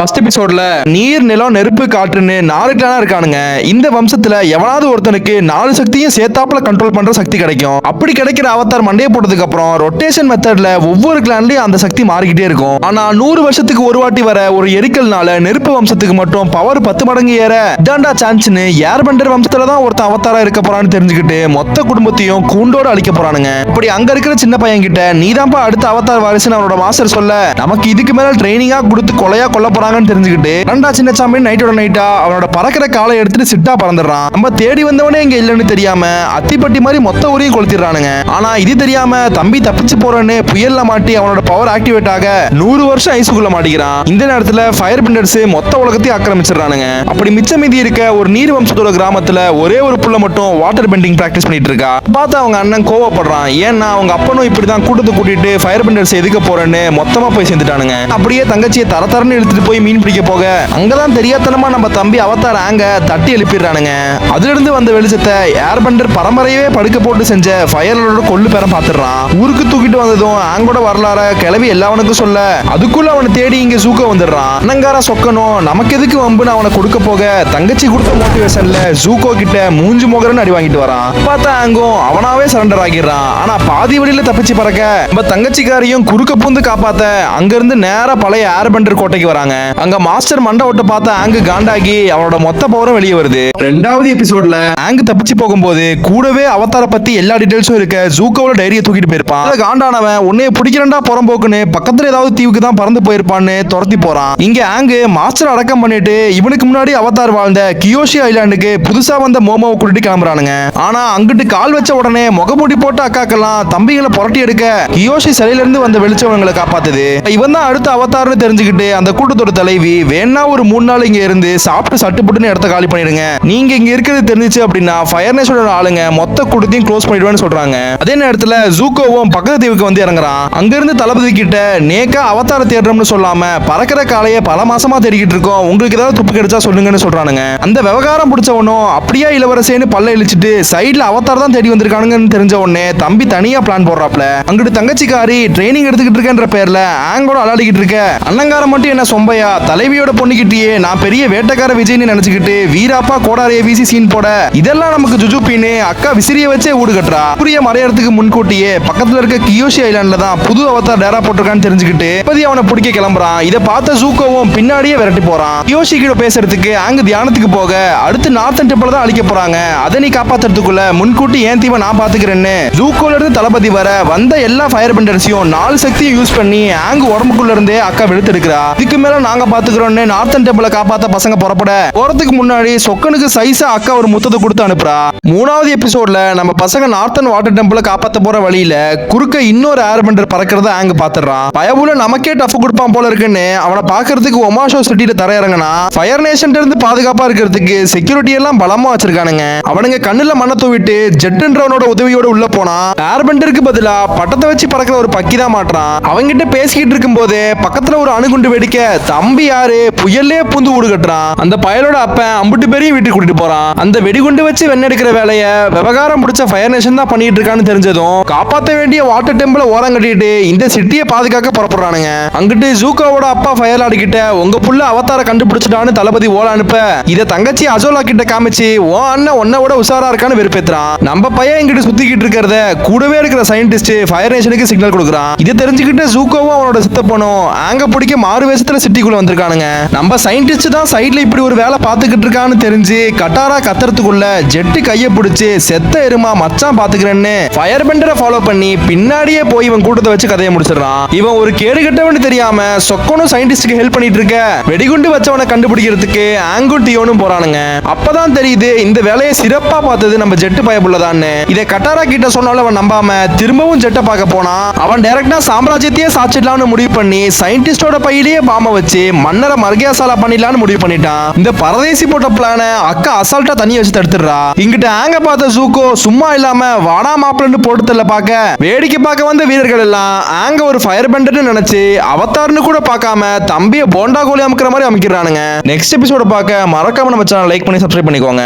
First எபிசோட்ல நீர் நிலம் நெருப்பு காற்றுன்னு 4 கிளானா இருக்கானுங்க. இந்த வம்சத்துல எவனாவது ஒருத்தனுக்கு 4 சக்தியும் சேர்த்தாப்புல கண்ட்ரோல் பண்ற சக்தி கிடைக்கும். அப்படி கிடைக்கிற அவதார் மண்டையை போட்டதுக்கு அப்புறம் ரொட்டேஷன் மெத்தட்ல ஒவ்வொரு கிளான்லயும் அந்த சக்தி மாறிக்கிட்டே இருக்கும். ஆனா 100 வருஷத்துக்கு ஒரு வாட்டி வர ஒரு எரிக்கல்னால நெருப்பு வம்சத்துக்கு மட்டும் பவர் 10 மடங்கு ஏற இதாண்டா சான்ஸ்னு ஏர்பெண்டர் வம்சத்துல தான் ஒருத்தன் அவதாரா இருக்க போறான்னு தெரிஞ்சுக்கிட்டு மொத்த குடும்பத்தையும் கூண்டோட அழிக்க போறானுங்க. அப்படி அங்க இருக்கிற சின்ன பையன் கிட்ட நீதான்ப்பா அடுத்த அவதார் வாரிசுன்னு அவனோட மாஸ்டர் சொல்ல, நமக்கு இதுக்கு மேல ட்ரைனிங்கா கொடுத்து கொலையா கொல்ல போறாங்கன்னு தெரிஞ்சுக்கிட்டு ரெண்டா சின்ன சாமி நைட்டோட நைட்டா அவனோட பறக்கிற காலை எடுத்துட்டு சிட்டா பறந்துடுறான். நம்ம தேடி வந்தவனே இங்க இல்லன்னு தெரியாம அத்திப்பட்டி மாதிரி மொத்த ஊரையும் கொளுத்திடுறானுங்க. ஆனா இது தெரியாம தம்பி தப்பிச்சு போறன்னு புயல்ல மாட்டி அவனோட பவர் ஆக்டிவேட் ஆக 100 வருஷம் ஐஸுக்குள்ள மாட்டிக்கிறான். இந்த நேரத்துல ஃபயர் பெண்டர்ஸ் மொத்த உலகத்தையும் ஆக்கிரமிச்சிடறானுங்க. அப்படி மிச்சம் மீதி இருக்க ஒரு நீர் வம்சத்தோட கிராமத்துல ஒரே ஒரு புள்ள மட்டும் வாட்டர் பெண்டிங் பிராக்டிஸ் பண்ணிட்டு இருக்கா. பார்த்து அவங்க அண்ணன் கோவப்படுறான். ஏன்னா அவங்க அப்பனும் இப்படிதான் கூட்டத்தை கூட்டிட்டு ஃபயர் பெண்டர்ஸ் எதுக்க போறேன்னு மொத்தமா போய் சேர்ந்துட்டானுங்க. அப்படியே தங்கச்சியை தரத்தரன்னு இழுத்துட்டு போய் மீன் பிடிக்க போக அங்கதான் தெரியாதனமா நம்ம தம்பி அவதார் ஆங்க தட்டி எழுப்பிடுறானுங்க. அதுல இருந்து வந்த வெளிச்சத்தை ஏர்பெண்டர் பரம்பரையவே படுக்க போட்டு செஞ்ச ஃபயரோட கொள்ளு பேரம் பாத்துறான். ஊருக்கு தூக்கிட்டு வந்ததும் ஆங்கோட வரலாற கிளவி எல்லாவனுக்கும் சொல்ல அதுக்குள்ள அவனை தேடி இங்க சூக்க வந்துடுறான். அண்ணங்கார சொக்கணும் நமக்கு எதுக்கு வம்புன்னு அவனை கொடுக்க போக தங்கச்சி கொடுத்த மோட்டிவேஷன்ல ஜூகோ கிட்ட மூஞ்சி மோகரன்னு அடி வாங்கிட்டு வரான். பார்த்தா ஆங்கும் அவனாவே சரண்டர் ஆகிடுறான். ஆனா பாதி வழியில தப்பிச்சு பறக்க நம்ம தங்கச்சிக்காரையும் குறுக்க பூந்து காப்பாத்த அங்க இருந்து நேரா பழைய ஏர்பெண்டர் கோட்டைக்கு வராங்க. அங்க மாஸ்டர் மண்டை ஓட்ட பார்த்த ஆங்கு காண்டாகி அவனோட மொத்த பவரும் வெளியே வருது. 2வது எபிசோட்ல ஆங்கு தப்பிச்சு போகும்போது கூடவே அவதார பத்தி எல்லா டீடைல்ஸும் இருக்க ஜூகோவோட டைரியை தூக்கிட்டு போயிருப்பான். காண்டானவன் உன்னைய பிடிக்கிறண்டா புறம்போக்குன்னு பக்கத்துல ஏதாவது தீவுக்கு தான் பறந்து போயிருப்பான்னு துரத்தி போறான். இங்க ஆங்கு மாஸ்டர் அடக்கம் பண்ணிட்டு இவனுக்கு முன்னாடி அவதார் வாழ்ந்த கியோஷி ஐலாண்டுக்கு புதுசா வந்த மோமோவை கூட்டிட்டு கிளம்புறானுங்க. ஆனா அங்கிட்டு கால் வச்ச உடனே முகமூடி போட்ட அக்காக்கெல்லாம் தம்பிகளை புரட்டி எடுக்க கியோஷி சிலையில இருந்து வந்த வெளிச்சவங்களை காப்பாத்துது. இவன் தான் அடுத்த அவதார்னு தெரிஞ்சுக்கிட்டு அந்த கூட்டத்தோட தலைவி வேணா ஒரு 3 நாள் இங்க இருந்து சாப்பிட்டு சட்டுப்புட்டுன்னு இடத்த காலி பண்ணிடுங்க, நீங்க இங்க இருக்கிறது தெரிஞ்சிச்சு அப்படின்னா ஃபயர் நேஷனோட ஆளுங்க மொத்த கூட்டத்தையும் க்ளோஸ் பண்ணிடுவேன்னு சொல்றாங்க. அதே நேரத்துல ஜூகோவும் பக்கத்து தீவுக்கு வந்து இறங்குறான். அங்க இருந்து தளபதி கிட்ட நேக்கா அவதார தேடுறோம்னு சொல்லாம பறக்கிற காலையை பல மாசமா தேடிக்கிட்டு இருக்கோம், உங்களுக்கு ஏதாவது துப்பு கிடைச்சா சொல்லுங்கன்னு சொல்றானுங்க. அந்த விவகாரம் பிடிச்சவனும் அப்படியே இளவரசேன்னு பல்ல இழிச்சிட்டு சைட்ல அவதார் தான் தேடி வந்திருக்கானுங்கன்னு தெரிஞ்ச உடனே தம்பி தனியா பிளான் போடுறாப்ல. அங்கிட்டு தங்கச்சிக்காரி ட்ரைனிங் எடுத்துக்கிட்டு இருக்கேன்ற பேர்ல ஆங்கோட அலாடிக்கிட்டு இருக்க அண்ணங்காரம் மட்டும் என்ன சொம்பையா தலைவியோட பொண்ணுகிட்டயே நான் பெரிய வேட்டைக்கார விஜய்னு நினைச்சுக்கிட்டு வீராப்பா கோடாரிய வீசி சீன் போட இதெல்லாம் நமக்கு ஜுஜுப்பின்னு அக்கா விசிறிய வச்சே ஊடு கட்டுறா. புரிய மறையறதுக்கு முன்கூட்டியே பக்கத்துல இருக்க கியோஷி ஐலாண்ட்ல தான் புது அவதார் டேரா போட்டிருக்கான்னு தெரிஞ்சுக்கிட்டு இப்போதைய அவனை பிடிக்க கிளம்புறான். இதை பார்த்த ஜூகோவும் பின்னாடியே விரட்டி போறான். கியோஷி கிட்ட பேசுறதுக்கு அங்க தியானத்துக்கு போக அடுத்து நார்த்தன் டெம்பிள் தான் அழிக்க போறாங்க, அதை நீ காப்பாத்துறதுக்குள்ள முன்கூட்டி ஏன் தீவை நான் பாத்துக்கிறேன்னு ஜூகோல இருந்து தளபதி வர வந்த எல்லா ஃபயர் பெண்டர்ஸையும் 4 சக்தியை யூஸ் பண்ணி ஆங்கு உடம்புக்குள்ள இருந்தே அக்கா வெளுத்து எடுக்கிறா. இதுக்கு மேல நாங்க பாத்துக்கிறோம்னு நார்த்தன் டெம்பிளை காப்பாத்த பசங்க புறப்பட போறதுக்கு முன்னாடி சொக்கனுக்கு சைஸா அக்கா ஒரு முத்தத்தை கொடுத்து அனுப்புறா. 3வது எபிசோட்ல நம்ம பசங்க நார்த்தன் வாட்டர் டெம்பிளை காப்பாத்த போற வழியில குறுக்க இன்னொரு ஏர்பெண்டர் பறக்கிறத ஆங்கு பாத்துறான். பயபுல நமக்கே டஃப் கொடுப்பான் போல இருக்குன்னு அவனை பாக்குறதுக்கு ஒமாஷோ சிட்டியில தரையிறங்கினா ஃபயர் நேஷன் இருந்து பாதுகாப்பா இருக்கிறதுக்கு செக்யூரிட்டி எல்லாம் பலமா வச்சிருக்கானுங்க. அவனுங்க கண்ணுல மண்ணை தூவிட்டு ஜெட்ன்றவனோட உதவியோட உள்ள போனா ஏர்பெண்டருக்கு பதிலா பட்டத்தை வச்சு பறக்கிற ஒரு பக்கி தான் மாட்டான். அவங்கிட்ட பேசிக்கிட்டு இருக்கும் போது பக்கத்துல ஒரு அணுகுண்டு வெடிக்க தம்பி யாரு புயல்லே பூந்து ஊடு கட்டுறான். அந்த பயலோட அப்பன் அம்புட்டு பேரையும் வீட்டுக்கு கூட்டிட்டு போறான். அந்த வெடிகுண்டு வச்சு வெண்ணெடுக்கிற வேலைய விவகாரம் முடிச்ச ஃபயர் நேஷன் தான் பண்ணிட்டு இருக்கான்னு தெரிஞ்சதும் காப்பாற்ற வேண்டிய வாட்டர் டெம்பிள ஓரம் கட்டிட்டு இந்த சிட்டியை பாதுகாக்க புறப்படுறானுங்க. அங்கிட்டு ஜூகோவோட அப்பா ஃபயர் ஆடிக்கிட்ட உங்க புள்ள அவதார கண்டுபிடிச்சிட்டான்னு தளபதி ஓல அனுப்ப இத தங்கச்சி அஜோலா கிட்ட காமிச்சு ஓ அண்ணன் உன்னை விட உசாரா இருக்கான்னு வெறுப்பேத்துறான். நம்ம பையன் இங்கிட்டு சுத்திக்கிட்டு இருக்கிறத கூடவே இருக்கிற சயின்டிஸ்ட் ஃபயர் நேஷனுக்கு சிக்னல் கொடுக்குறான். இதை தெரிஞ்சுக்கிட்டு ஜூகோவும் அவனோட சித்தப்பனும் ஆங்க பிடிக்க மாறு வேஷத்துல சிட்டிக்குள்ள வந்திருக்கானுங்க. நம்ம சயின்டிஸ்ட் தான் சைட்ல இப்படி ஒரு வேலை பார்த்துக்கிட்டு இருக்கான்னு தெரிஞ்சு கட்டாரா கத்துறதுக்குள்ள ஜெட்டு கையை பிடிச்சு செத்த எருமா மச்சான் பாத்துக்கிறேன்னு ஃபயர் பெண்டரை ஃபாலோ பண்ணி பின்னாடியே போய் இவன் கூட்டத்தை வச்சு கதையை முடிச்சிடறான். இவன் ஒரு கேடு கட்டவனு தெரியாம சொக்கனும் சயின்டிஸ்டுக்கு ஹெல்ப் பண்ணிட்டு இருக்க வெடிகுண்டு வச்சவனை கண்டுபிடிக்கிறதுக்கு ஆங்கும் டியோனும் போறானுங்க. அப்பதான் தெரியுது இந்த வேலையை சிறப்பா பார்த்தது நம்ம ஜெட்டு பயப்புள்ளதான்னு. இதை கட்டாரா கிட்ட சொன்னாலும் அவன் நம்பாம திரும்பவும் ஜெட்டை பார்க்க போனா அவன் டைரக்டா சாம்ராஜ்யத்தையே சாச்சிடலாம்னு முடிவு பண்ணி சயின்டிஸ்டோட பையிலேயே பாம வச்சு மன்னரை மர்கியாசாலா பண்ணிடலாம்னு முடிவு பண்ணிட்டான். இந்த பரதேசி போட்ட பிளான அக்கா அசால்ட்டா தண்ணி வச்சு தடுத்துடுறா. இங்கிட்ட ஆங்க பார்த்த ஜூகோ சும்மா இல்லாம வாடா மாப்பிள்ளன்னு போட்டு தள்ள பார்க்க வேடிக்கை பார்க்க வந்த வீரர்கள் எல்லாம் ஆங்க ஒரு ஃபயர் பெண்டர்னு நினைச்சு அவதார்னு கூட பார்க்காம தம்பியை போண்டா கோலி அமைக்கிற மாதிரி அமைக்கிறானுங்க. நெக்ஸ்ட் எபிசோட பார்க்க மறக்காம நம்ம சேனல் லைக் பண்ணி சப்ஸ்கிரைப் பண்ணிக்கோங்க.